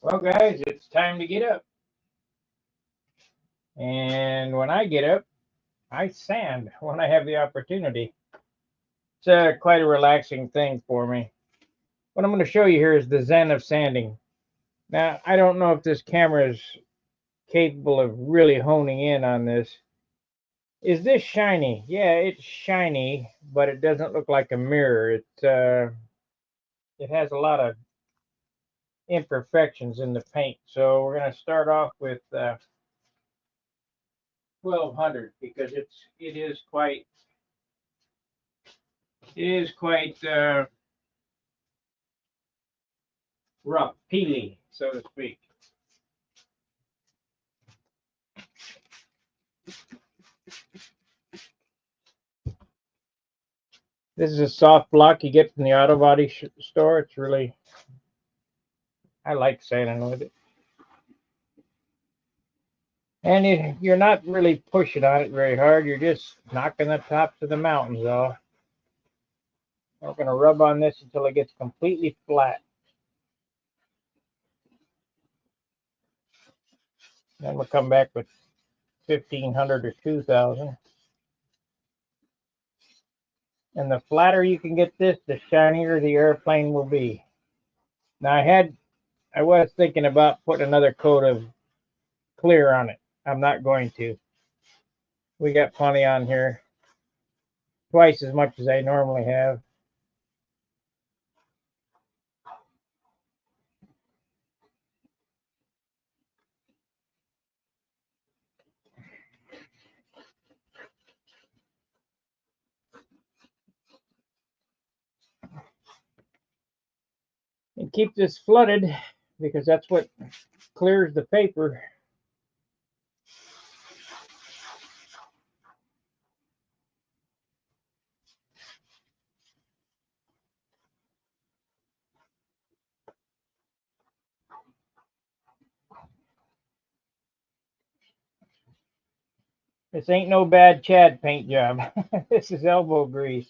Well, guys, it's time to get up. And when I get up, I sand when I have the opportunity. It's quite a relaxing thing for me. What I'm going to show you here is the zen of sanding. Now, I don't know if this camera is capable of really honing in on this. Is this shiny? Yeah, it's shiny, but it doesn't look like a mirror. It has a lot of imperfections in the paint. So we're going to start off with 1200 because it is quite rough, peely, so to speak. This is a soft block you get from the auto body store. It's really, I like sanding with it. And you're not really pushing on it very hard. You're just knocking the tops of the mountains off. We're going to rub on this until it gets completely flat. Then we'll come back with 1500 or 2000. And the flatter you can get this, the shinier the airplane will be. Now I was thinking about putting another coat of clear on it. I'm not going to. We got plenty on here, twice as much as I normally have. And keep this flooded because that's what clears the paper. This ain't no bad Chad paint job. This is elbow grease.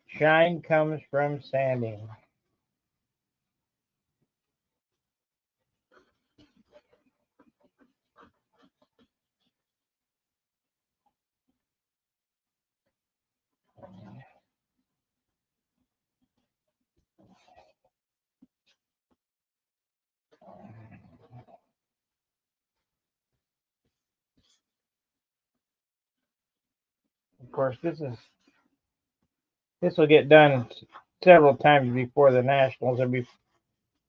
Shine comes from sanding. Of course, this will get done several times before the nationals or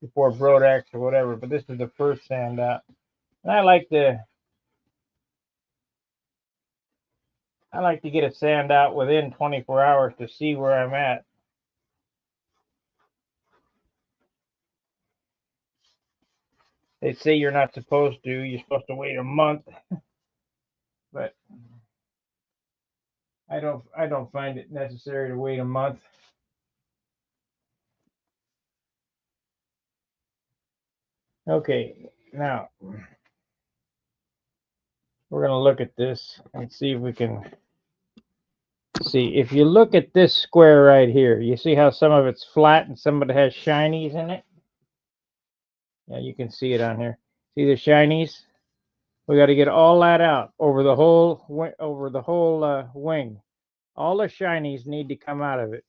before Brodax or whatever. But this is the first sand out, and I like to get a sand out within 24 hours to see where I'm at. They say you're not supposed to. You're supposed to wait a month, but I don't find it necessary to wait a month. Okay, now we're going to look at this and see if we can see. If you look at this square right here, you see how some of it's flat and some of it has shinies in it? Yeah, you can see it on here. See the shinies? We got to get all that out over the whole wing. All the shinies need to come out of it.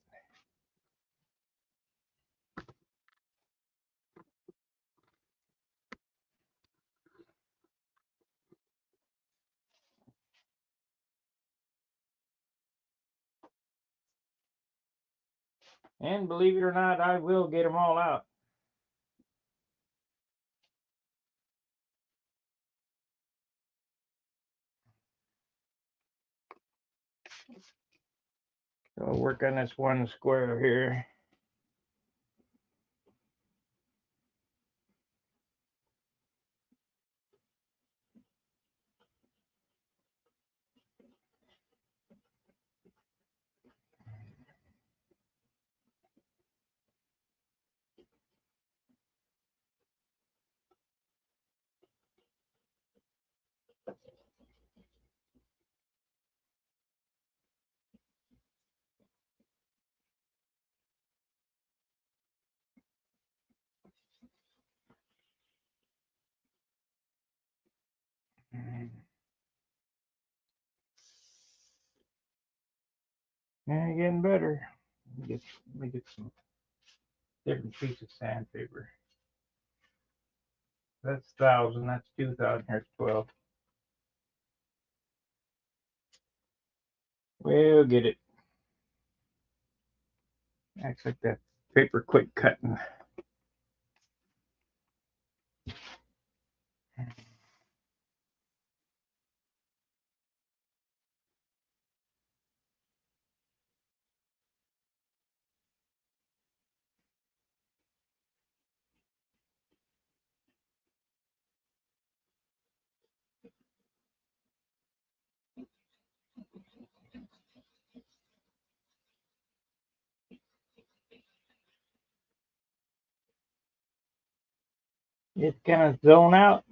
And believe it or not, I will get them all out. So we'll work on this one square here. Yeah, getting better. Let me get some different piece of sandpaper. That's 1,000. That's 2,000. Here's 12. We'll get it. Acts like that paper quit cutting. Just kind of zone out.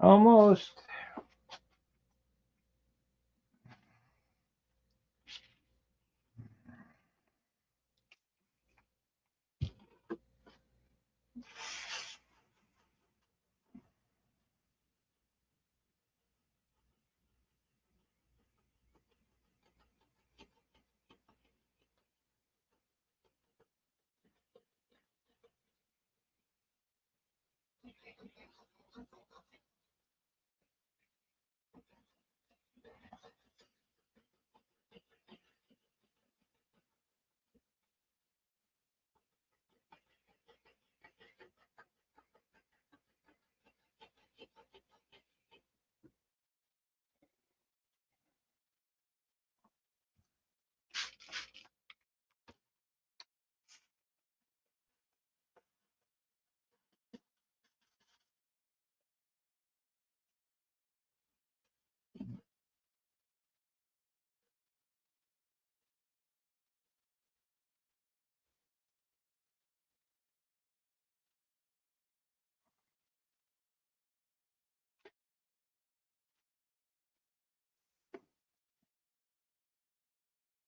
Almost.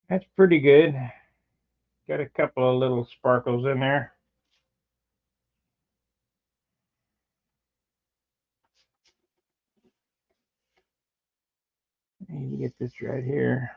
That's pretty good. Got a couple of little sparkles in there. I need to get this right here.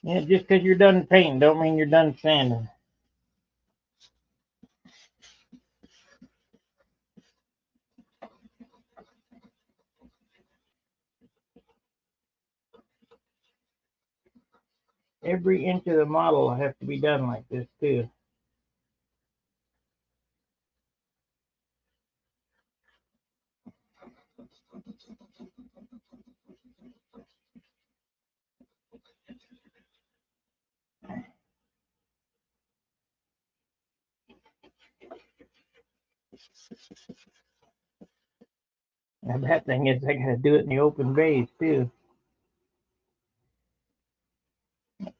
Yeah, just because you're done painting don't mean you're done sanding. Every inch of the model has to be done like this too. Now that thing is, I gotta do it in the open base too.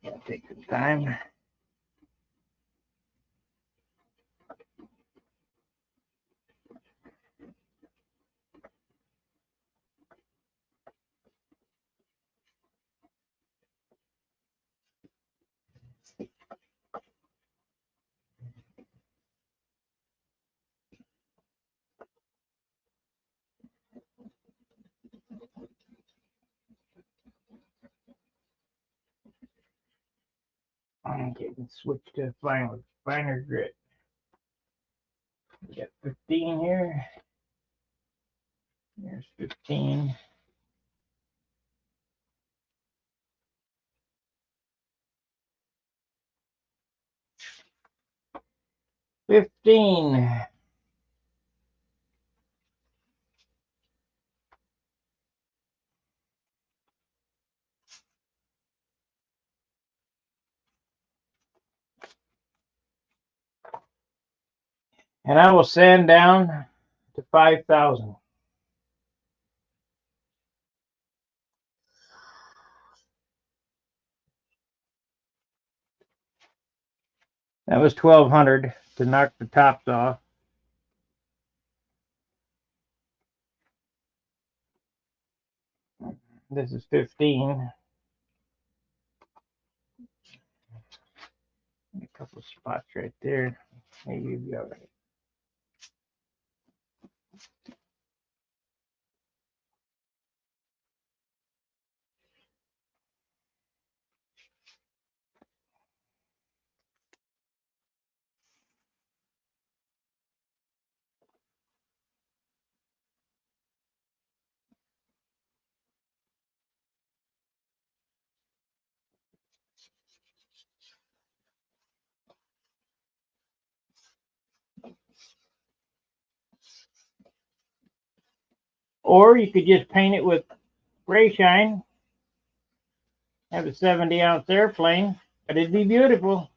Gotta take some time. I'm getting switched to finer grit. We got 15 here. There's 15. And I will sand down to 5,000. That was 1,200 to knock the tops off. This is 15. A couple spots right there. Maybe you'll be all right. Or you could just paint it with gray shine. Have a 70-ounce airplane, but it'd be beautiful.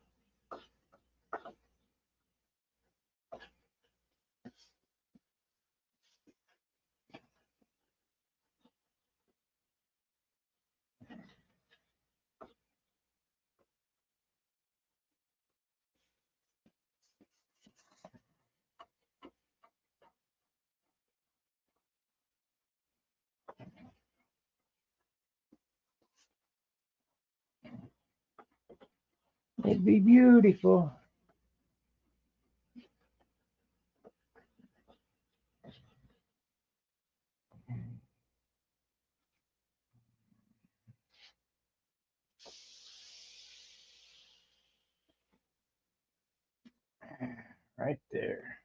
It'd be beautiful. Right there.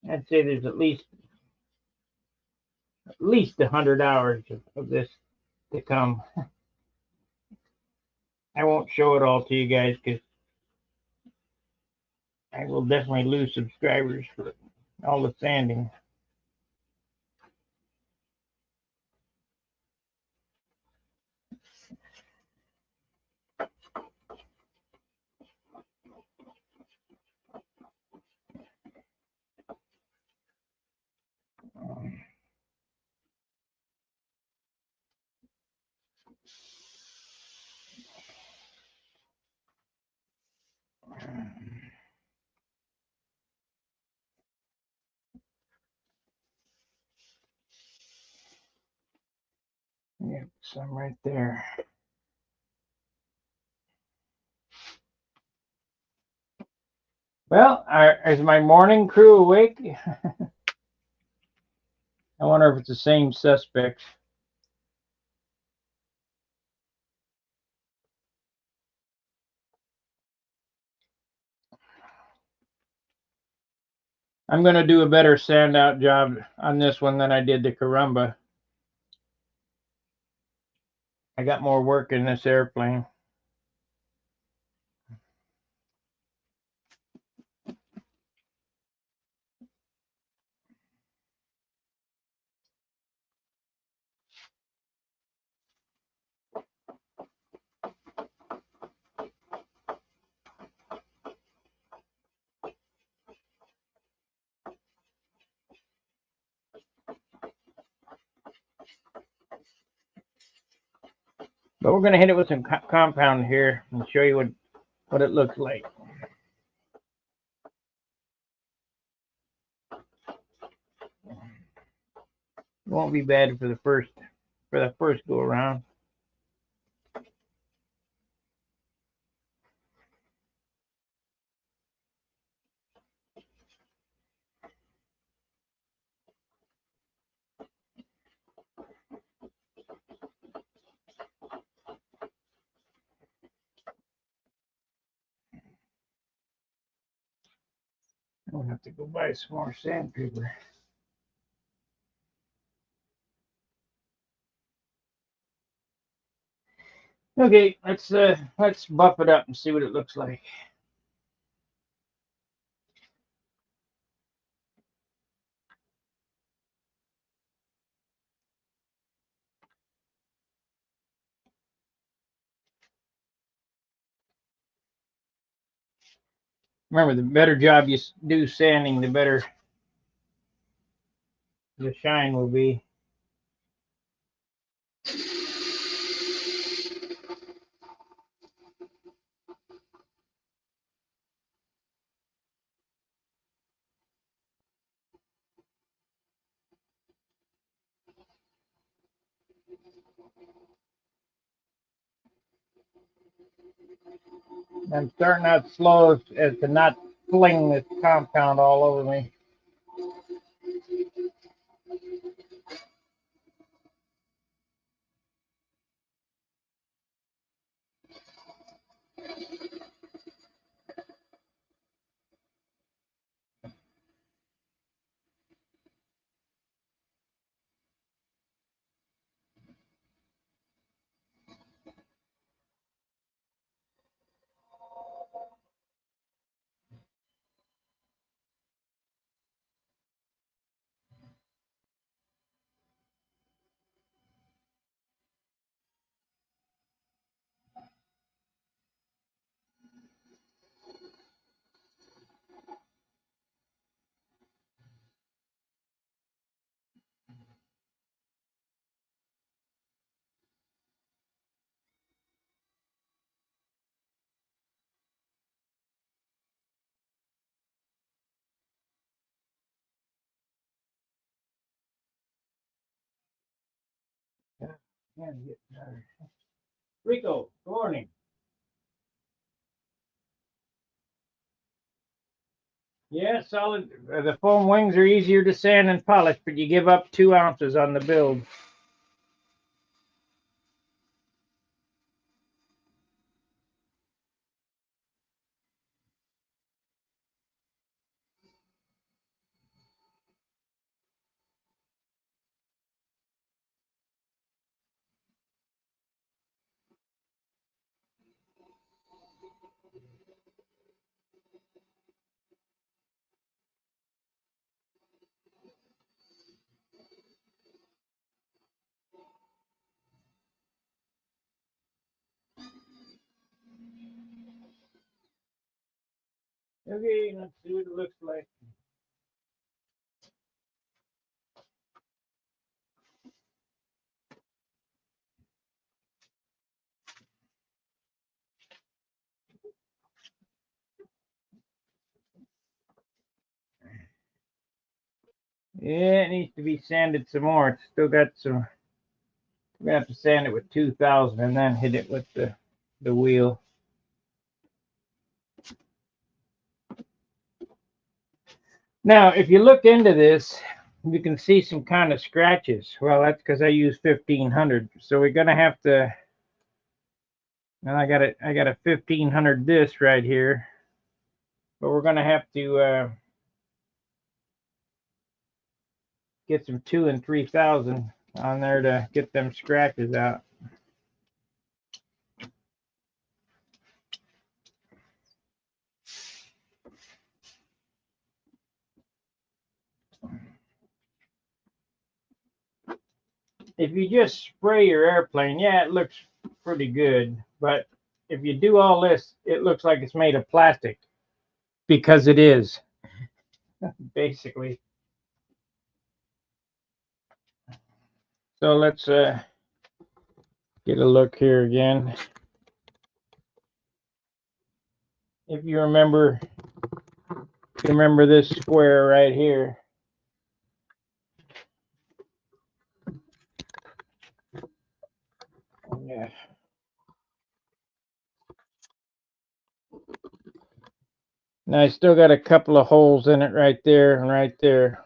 I'd say there's at least 100 hours of this to come. I won't show it all to you guys because I will definitely lose subscribers for all the sanding. Yeah, some right there. Well, is my morning crew awake? I wonder if it's the same suspects. I'm going to do a better sand out job on this one than I did the Carumba. I got more work in this airplane. But we're going to hit it with some compound here and show you what it looks like. won't be bad for the first go around. I'll have to go buy some more sandpaper. Okay, let's buff it up and see what it looks like. Remember, the better job you do sanding, the better the shine will be. I'm starting out slow as to not fling this compound all over me. Rico, good morning. Yeah, solid. The foam wings are easier to sand and polish, but you give up 2 ounces on the build. Okay, let's see what it looks like. Yeah, it needs to be sanded some more. It's still got some. We're gonna have to sand it with 2000 and then hit it with the wheel. Now, if you look into this, you can see some kind of scratches. Well, that's because I use 1500. So we're gonna have to. And I got a 1500 this right here, but we're gonna have to get some 2 and 3000 on there to get them scratches out. If you just spray your airplane, yeah, it looks pretty good. But if you do all this, it looks like it's made of plastic, because it is, basically. So let's get a look here again. If you remember this square right here. Yeah. Now I still got a couple of holes in it right there and right there.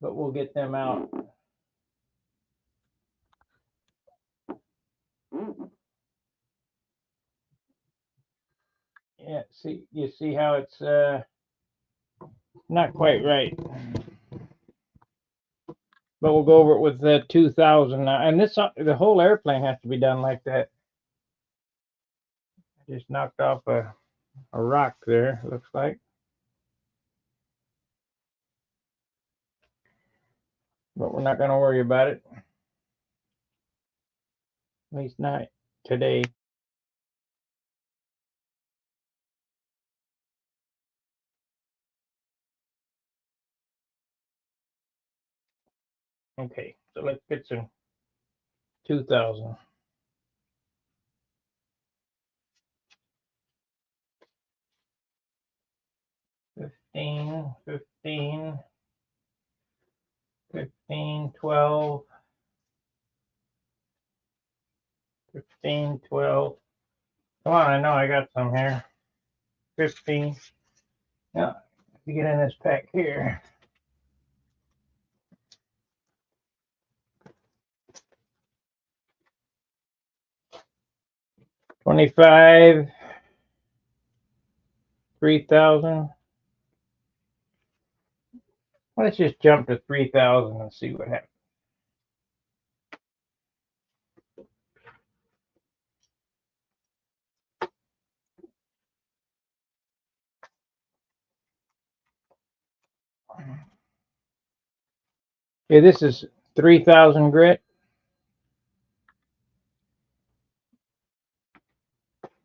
But we'll get them out. Yeah, see, you see how it's not quite right. But we'll go over it with the 2000 now. And this the whole airplane has to be done like that. I just knocked off a rock there, looks like. But we're not going to worry about it. At least not today. Okay, so let's get some 2000. Fifteen, 12, 15, 12. Come on, I know I got some here. 15. Yeah, to get in this pack here. 25, 3000. Let's just jump to 3000 and see what happens. Okay, this is 3000 grit.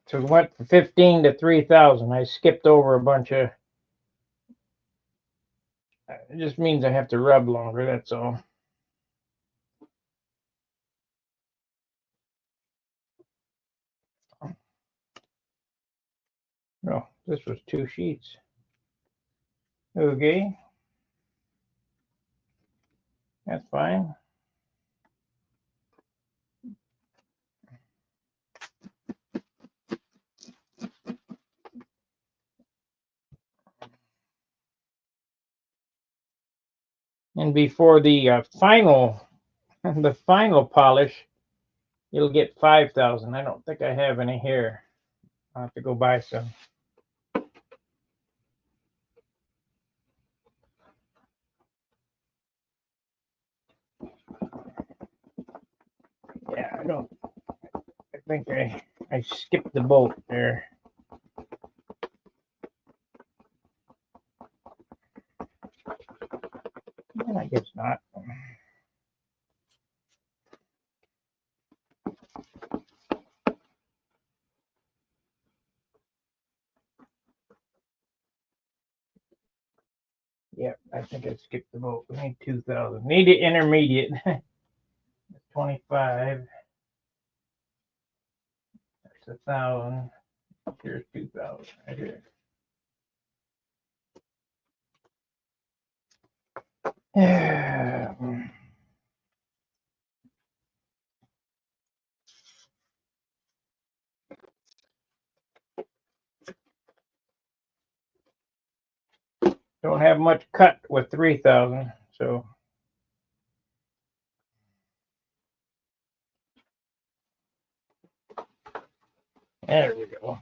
So we went from 15 to 3000. I skipped over a bunch of. It just means I have to rub longer, that's all. No, this was 2 sheets. Okay. That's fine. And before the final polish, you'll get 5000. I don't think I have any here. I'll have to go buy some. Yeah, I think I skipped the boat there. I guess not. Yep, I think I skipped the boat. We need 2000. Need it intermediate. 25. That's 1000. Here's 2000 right here. Yeah. Don't have much cut with 3000, so there we go.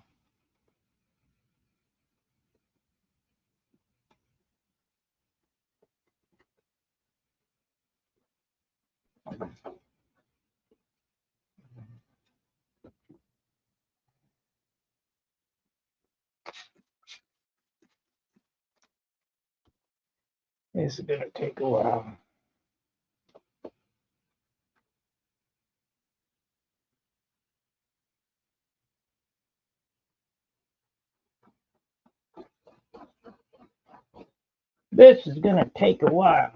This is gonna take a while. This is gonna take a while.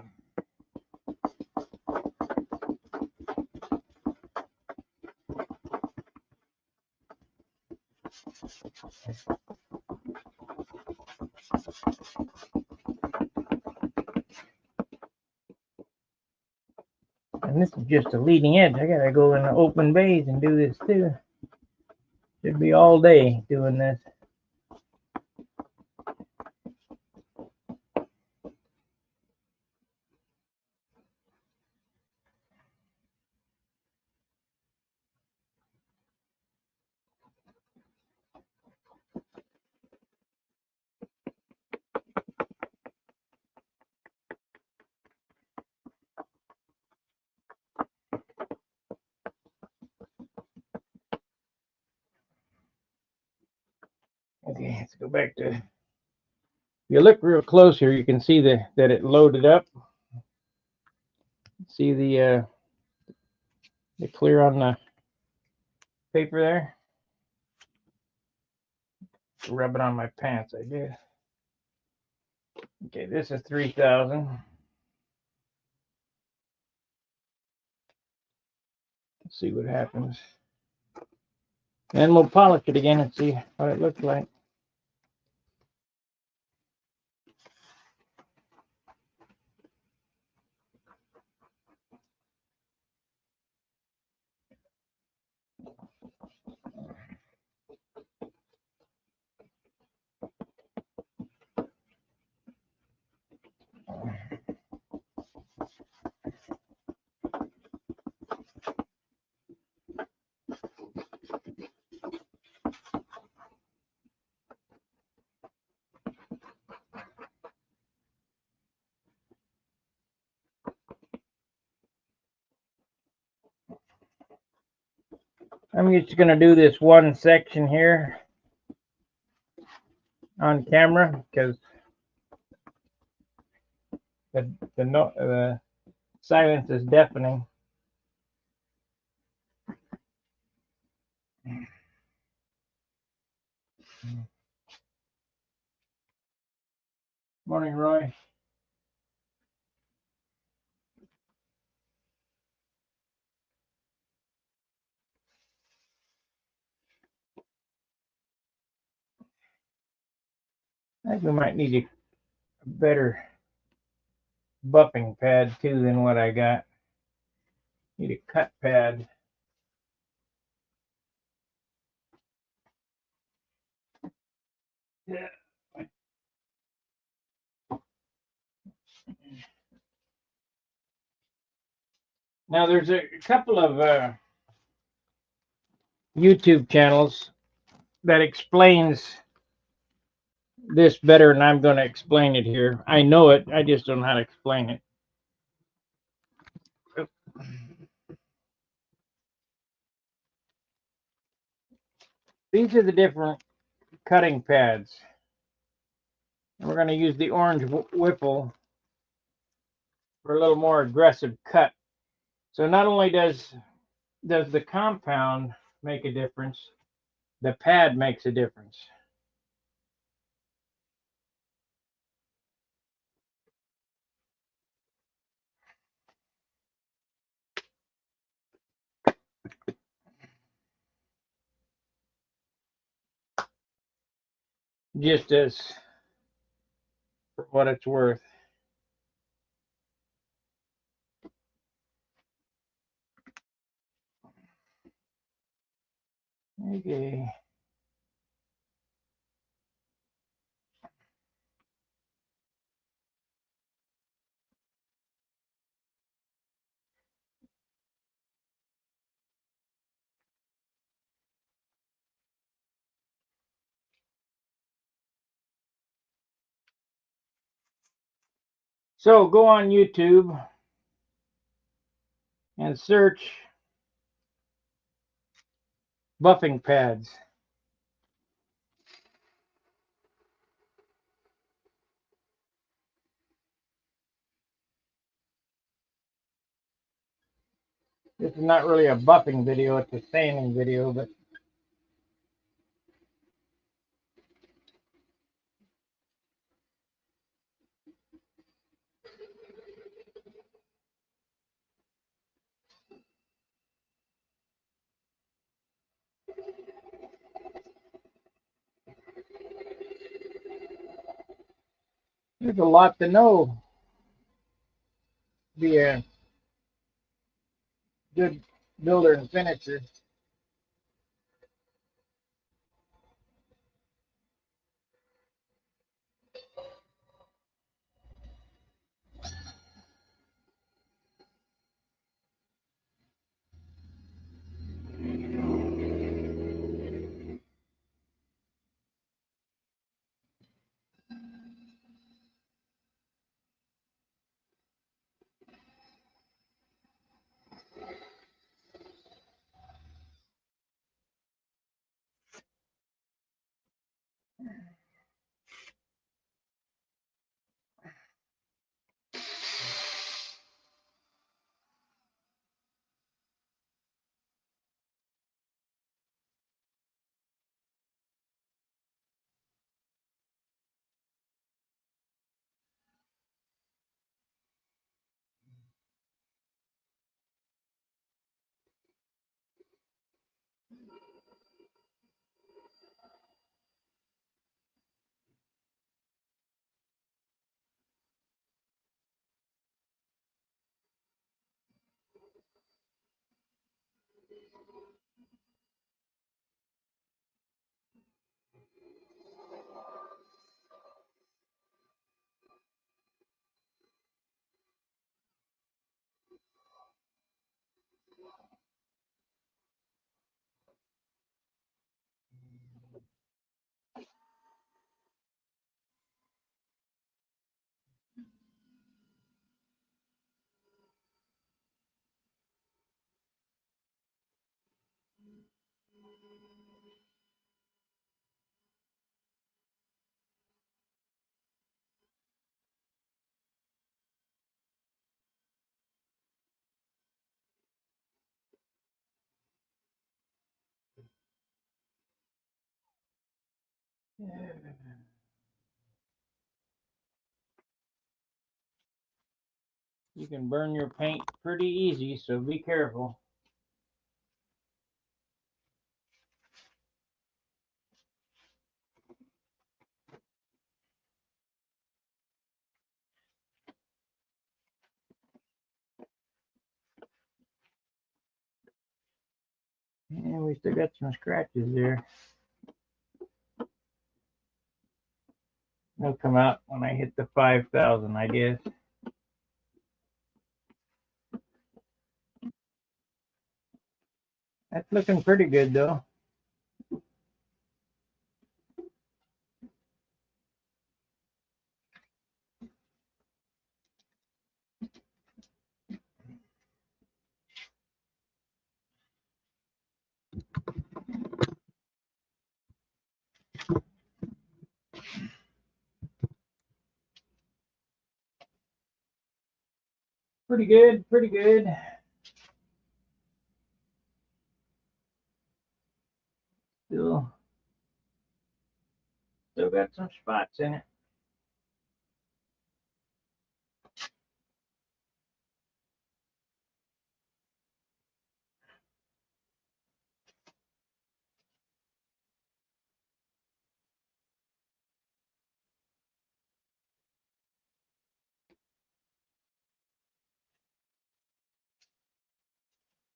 And this is just a leading edge. I gotta go in the open bays and do this too. Should be all day doing this. Okay, let's go back to. If you look real close here, you can see that it loaded up. See the clear on the paper there? Rub it on my pants, I did. Okay, this is 3,000. Let's see what happens. And we'll polish it again and see what it looks like. I'm just going to do this one section here on camera because the silence is deafening. Morning, Roy. I think we might need a better buffing pad too than what I got. Need a cut pad. Yeah. Now there's a couple of YouTube channels that explains this better than I'm going to explain it here. I know it, I just don't know how to explain it. These are the different cutting pads. We're going to use the orange Whipple for a little more aggressive cut. So not only does the compound make a difference, the pad makes a difference. Just as for what it's worth. Okay. So go on YouTube and search buffing pads. This is not really a buffing video, it's a sanding video, but there's a lot to know via good builder and finisher. You can burn your paint pretty easy, so be careful. And we still got some scratches there. They'll come out when I hit the 5,000, I guess. That's looking pretty good, though. Pretty good, pretty good. Still got some spots in it.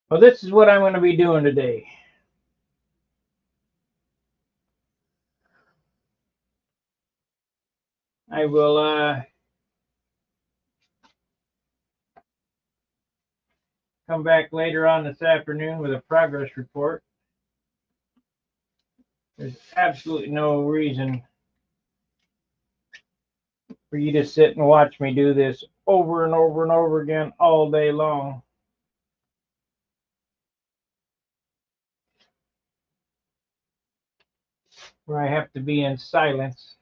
Well, this is what I'm going to be doing today. I will come back later on this afternoon with a progress report. There's absolutely no reason for you to sit and watch me do this over and over and over again all day long. Where I have to be in silence.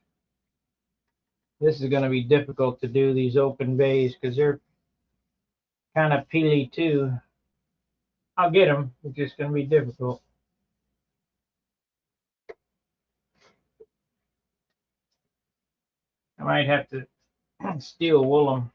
This is going to be difficult to do, these open bays, because they're kind of peely too. I'll get them. It's just going to be difficult. I might have to steel wool them.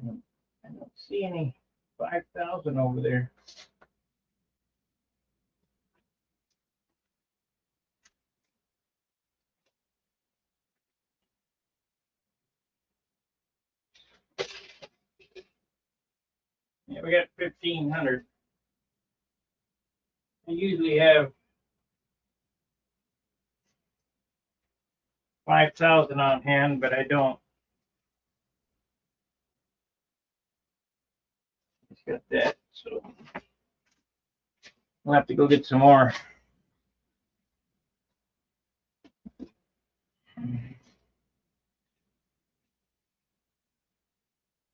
I don't see any 5,000 over there. Yeah, we got 1,500. I usually have 5,000 on hand, but I don't. It's got that, so we'll have to go get some more.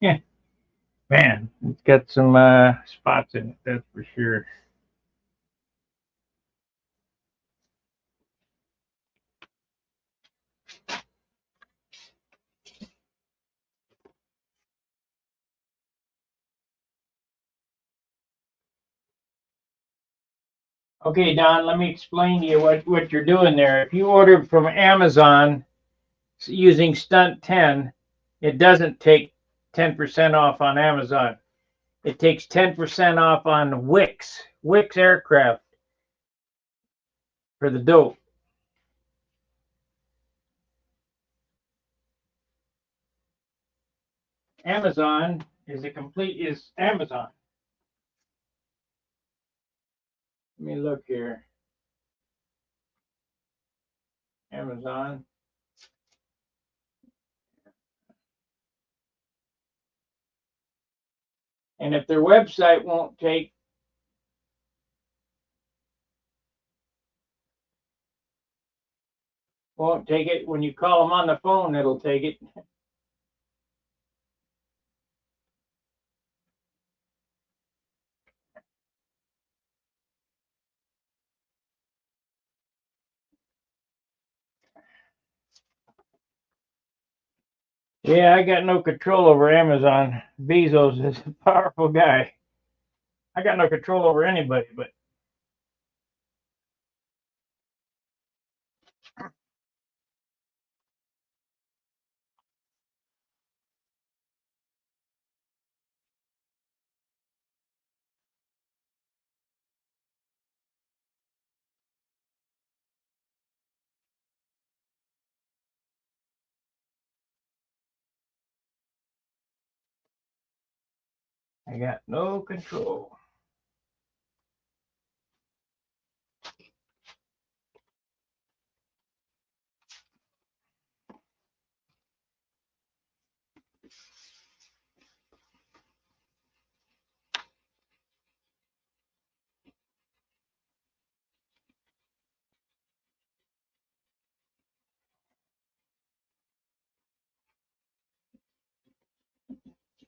Yeah, man, it's got some spots in it, that's for sure. Okay, Don, let me explain to you what you're doing there. If you ordered from Amazon using Stunt 10, it doesn't take 10% off on Amazon. It takes 10% off on Wix Aircraft for the dope. Amazon is Amazon. Let me look here. Amazon. And if their website won't take it, when you call them on the phone, it'll take it. Yeah, I got no control over Amazon. Bezos is a powerful guy. I got no control over anybody, but I got no control.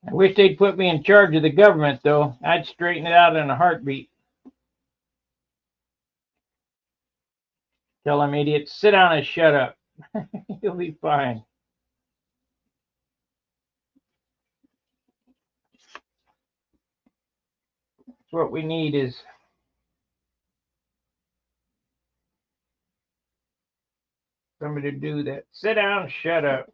I wish they'd put me in charge of the government, though. I'd straighten it out in a heartbeat. Tell them idiots, sit down and shut up. You'll be fine. That's what we need is somebody to do that. Sit down, shut up.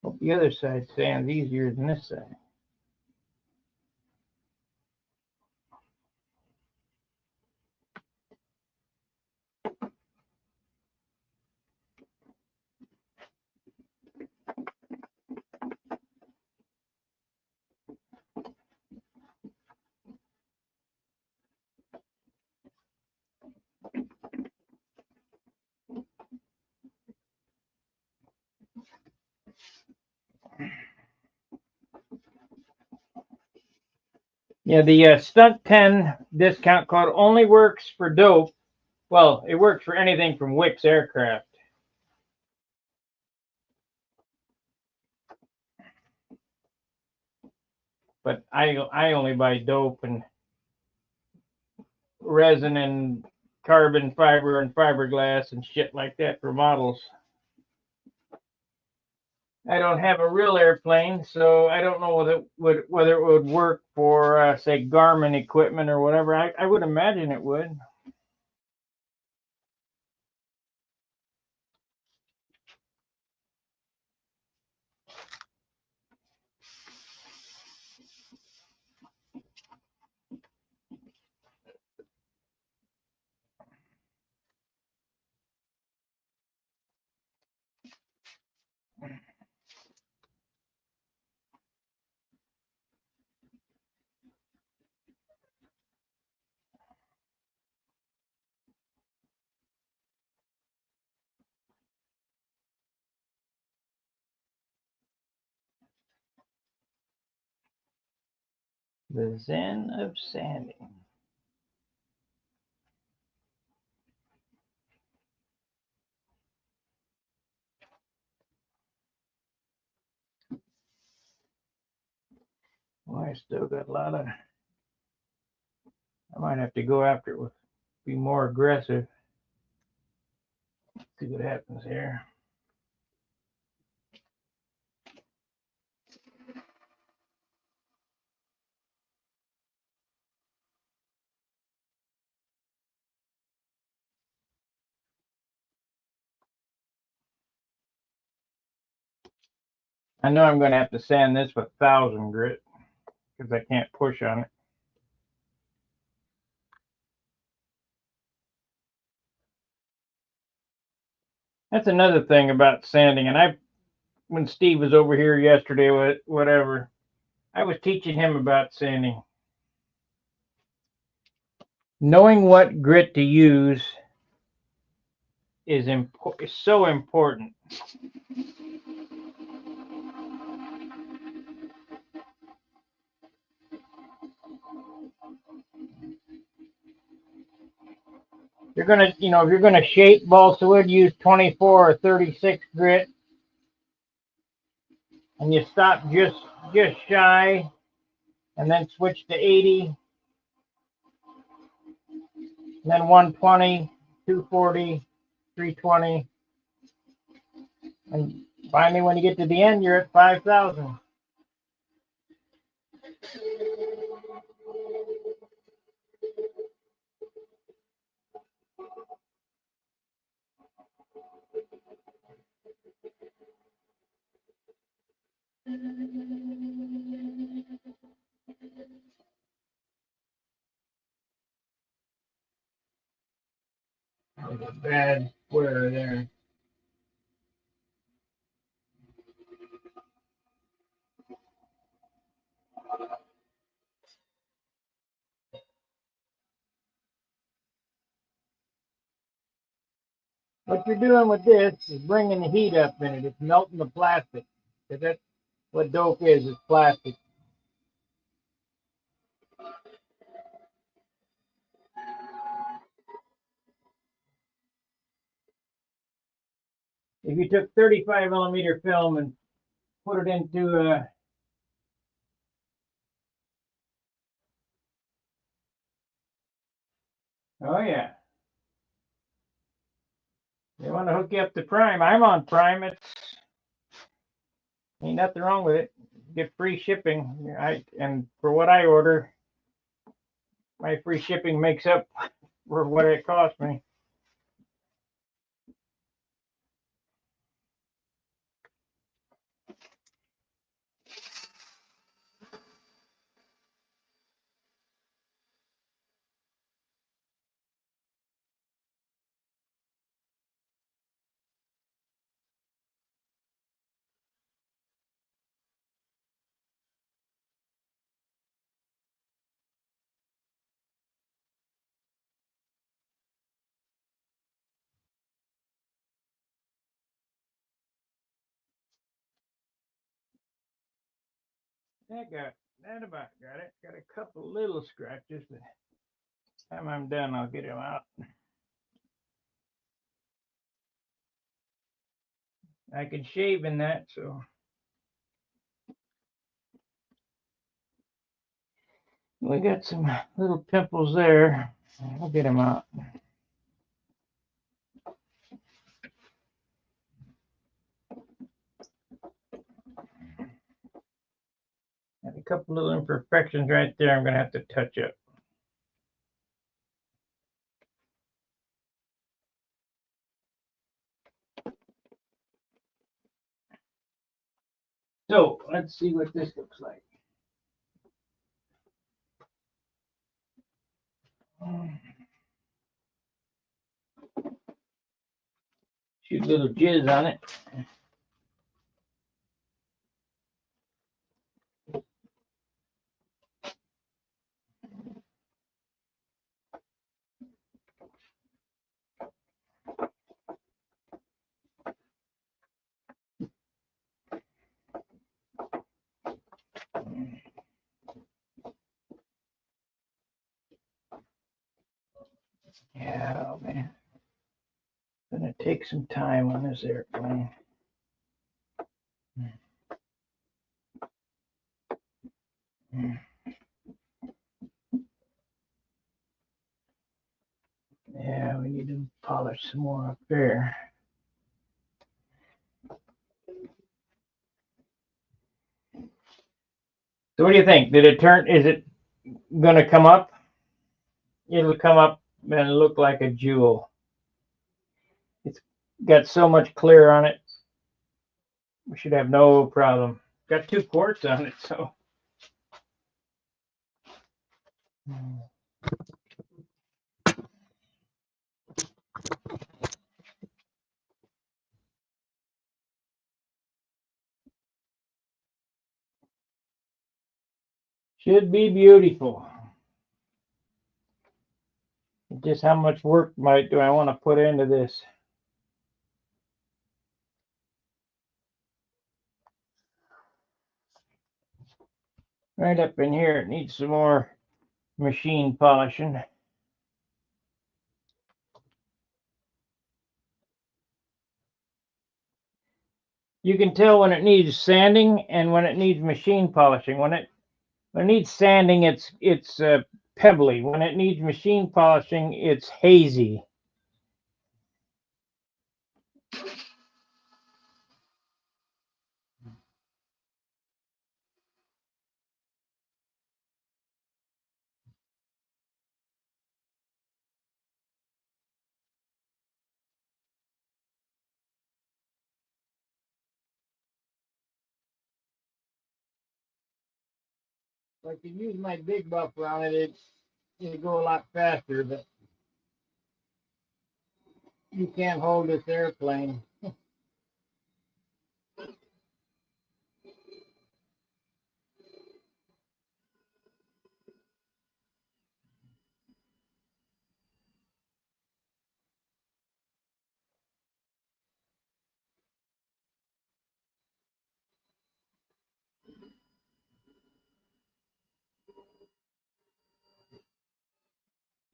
Hope the other side sounds easier than this side. Yeah, the Stunt 10 discount code only works for dope. Well, it works for anything from Wix Aircraft. But I only buy dope and resin and carbon fiber and fiberglass and shit like that for models. I don't have a real airplane, so I don't know whether it would work for say Garmin equipment or whatever. I would imagine it would. The Zen of Sanding. Well, I still got a lot of. I might have to go after it with be more aggressive. See what happens here. I know I'm going to have to sand this with 1000 grit because I can't push on it. That's another thing about sanding. And when Steve was over here yesterday, whatever, I was teaching him about sanding. Knowing what grit to use is so important. You're gonna, if you're gonna shape balsa wood, use 24 or 36 grit, and you stop just shy, and then switch to 80, and then 120, 240, 320, and finally, when you get to the end, you're at 5,000. There's a bad square there. What you're doing with this is bringing the heat up in it. It's melting the plastic. Because that's what dope is plastic. If you took 35 millimeter film and put it into oh yeah, they want to hook you up to Prime. I'm on Prime. Ain't nothing wrong with it. Get free shipping. And for what I order, my free shipping makes up for what it cost me. That about got it. Got a couple little scratches, but time I'm done, I'll get them out. I can shave in that, so we got some little pimples there. I'll get them out. Got a couple little imperfections right there I'm going to have to touch up. So let's see what this looks like. Shoot a little jizz on it. Yeah, man. Gonna take some time on this airplane. Yeah, we need to polish some more up there. So what do you think? Did it turn? Is it gonna come up? It'll come up and look like a jewel. It's got so much clear on it. We should have no problem. Got 2 quarts on it, so. Should be beautiful. Just how much work do I want to put into this? Right up in here, it needs some more machine polishing. You can tell when it needs sanding and when it needs machine polishing. When it needs sanding, it's pebbly. When it needs machine polishing, it's hazy. If I could use my big buffer on it, it'd go a lot faster, but you can't hold this airplane.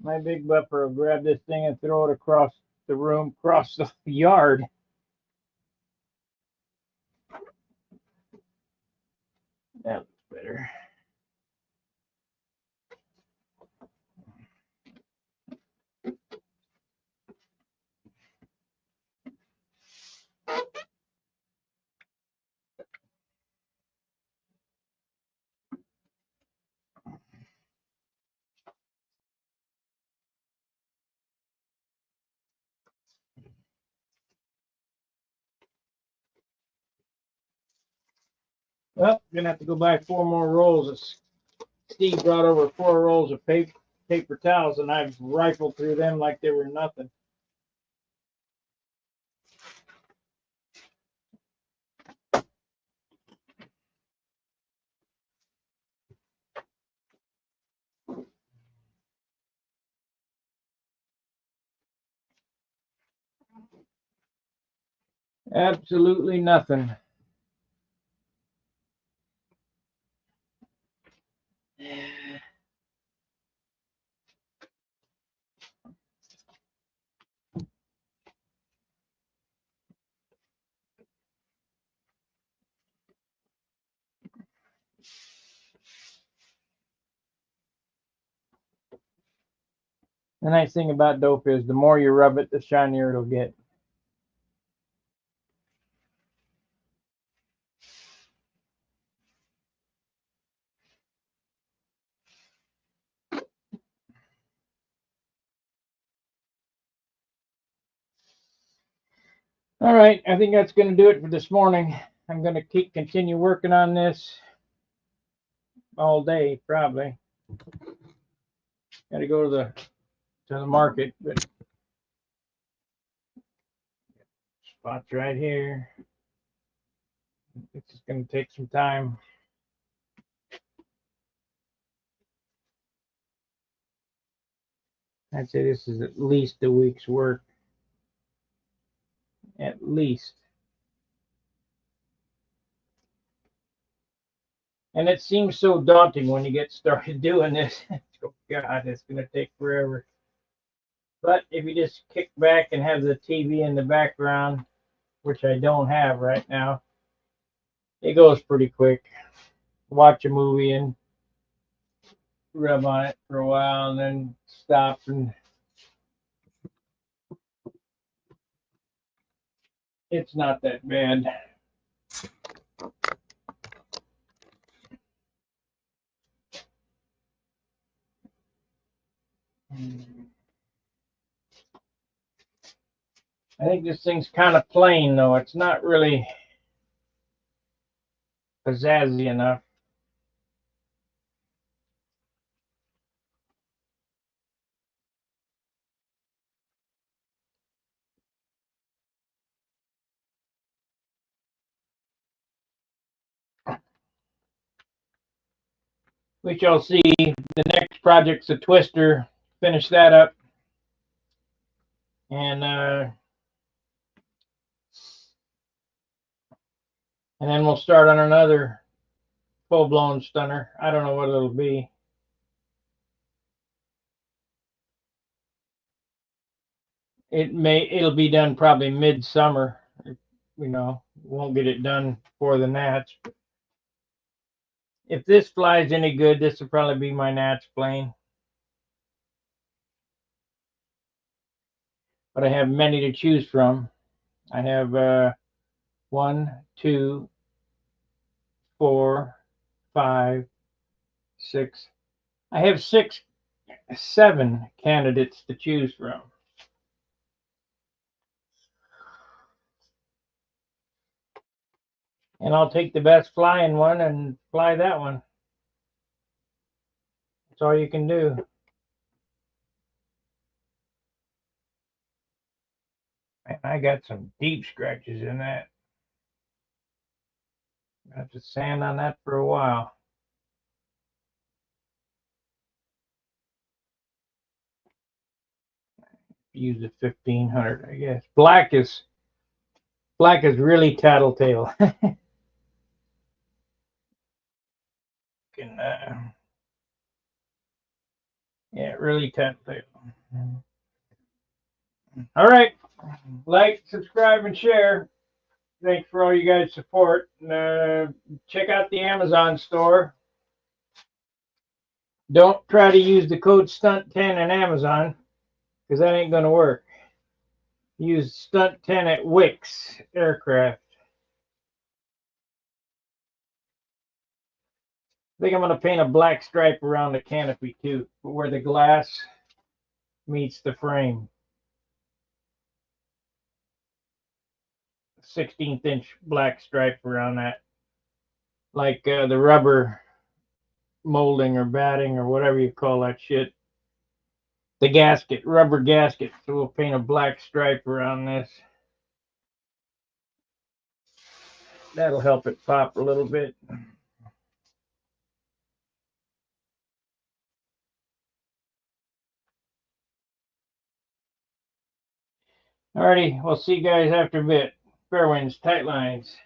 My big buffer will grab this thing and throw it across the room, across the yard. That looks better. Well, gonna have to go buy 4 more rolls. Steve brought over 4 rolls of paper towels, and I've rifled through them like they were nothing. Absolutely nothing. The nice thing about dope is the more you rub it, the shinier it'll get. All right, I think that's going to do it for this morning. I'm going to continue working on this all day, probably. Got to go to the market, but spots right here. It's just going to take some time. I'd say this is at least a week's work. At least. And it seems so daunting when you get started doing this. Oh God, it's going to take forever. But if you just kick back and have the TV in the background, which I don't have right now, it goes pretty quick. Watch a movie and rub on it for a while and then stop, and it's not that bad. I think this thing's kind of plain though. It's not really pizzazzy enough. We shall see. The next project's a twister. Finish that up. And then we'll start on another full-blown stunner. I don't know what it'll be. It'll be done probably midsummer. You know, won't get it done for the Nats. If this flies any good, this will probably be my Nats plane. But I have many to choose from. I have 1, 2, 4, 5, 6. I have 7 candidates to choose from. And I'll take the best flying one and fly that one. That's all you can do. Man, I got some deep scratches in that. I have to sand on that for a while. Use a 1500, I guess. Black is really tattletale. Yeah, really tattletale. All right, like, subscribe, and share. Thanks for all you guys' support. Check out the Amazon store. Don't try to use the code STUNT10 in Amazon, because that ain't going to work. Use STUNT10 at Wix Aircraft. I think I'm going to paint a black stripe around the canopy too, where the glass meets the frame. 16th inch black stripe around that, like the rubber molding or batting or whatever you call that shit. The gasket, rubber gasket. So we'll paint a black stripe around this. That'll help it pop a little bit. Alrighty, we'll see you guys after a bit. Fair winds, tight lines.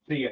See ya.